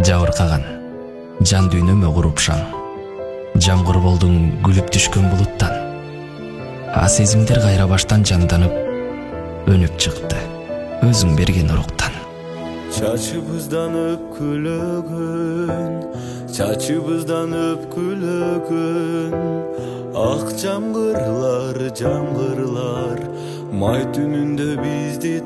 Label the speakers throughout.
Speaker 1: Жабыркаган жан дүйнөмө курупшаң, жамгыр болдуң күлүп түшкөн булуттан. А сезимдер кайра баштан жанданып, өнүп чыкты өзүң берген уруктан.
Speaker 2: Чачыбыздан өп күлөгөн, ак жамгырлар, май түнүндө бизди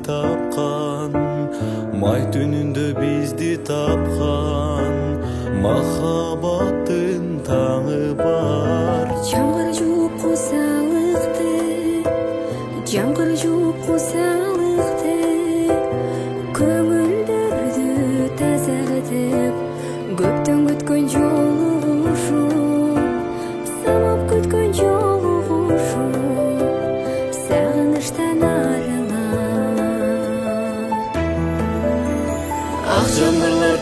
Speaker 2: тапкан, махаббаттын таңы бар.
Speaker 3: Жамгыр жууп кусалыкты, көңүлдөрдү тазартып, көптөн күткөн жолугушуу, самап күткөн жолугушуу, сагыныштан арылар.
Speaker 2: Ак жамгырлар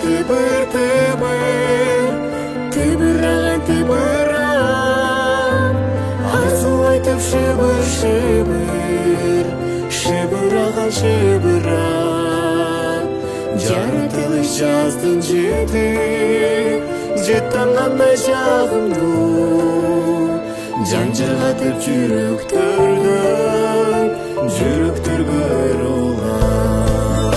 Speaker 2: тыбыраган арзу айтып шыбыраган жаратылыш жаздын жеттангандай жагымдуу, жан жыргатып жүрөктөргө урулган.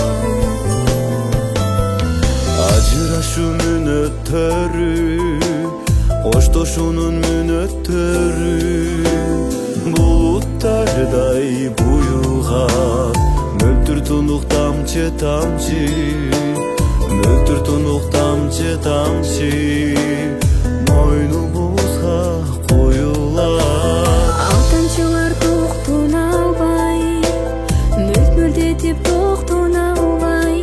Speaker 2: Ажырашуу мүнөттөрү, коштошуунун мүнөттөрү, булуттардай буюлган, мөлтүр тунук тамчы, мойнубузга коюлат.
Speaker 3: Ал тамчылар токтоно албай, мөлт-мөлдетип токтоно албай,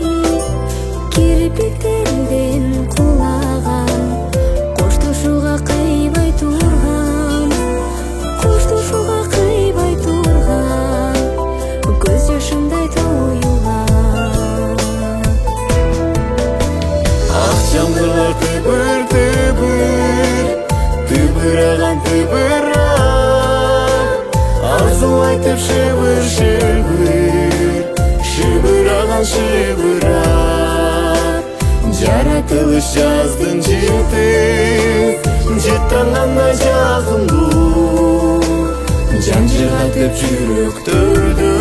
Speaker 3: кирпиктерден кулаган, коштошууга кыйбай турган, көз жашымдай тоюлган.
Speaker 2: Ак жамгырлар тыбыраган арзу айтып шыбыраган жаратылыш жаздын жеттангандай жагымдуу, жан жыргатып жүрөктөргө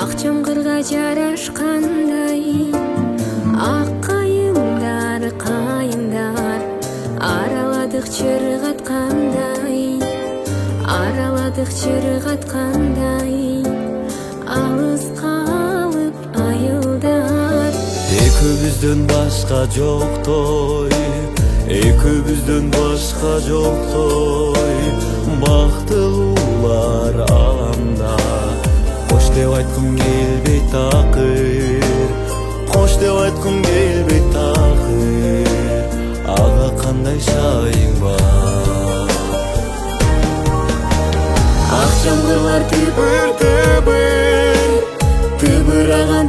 Speaker 3: ак жамгырга жарашкандай, ак кайыңдар, араладык чыргаткандай, алыс калып айылдар.
Speaker 2: Экөөбүздөн башка жоктой, бактылуулар аламда. Кош деп айткым келбей такыр, ага кандай шайың бар. Ак жамгырлар тыбыраган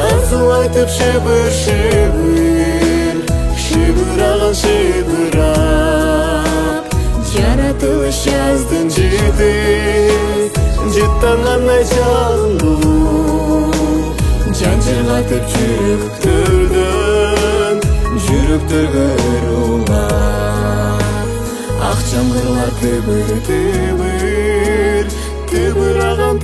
Speaker 2: арзу айтып шыбыраган жаратылыш жаздын жеттангандай жагымдуу, жан жыргатып жүрөктөргө урулган. Ак жамгырлар тыбыраган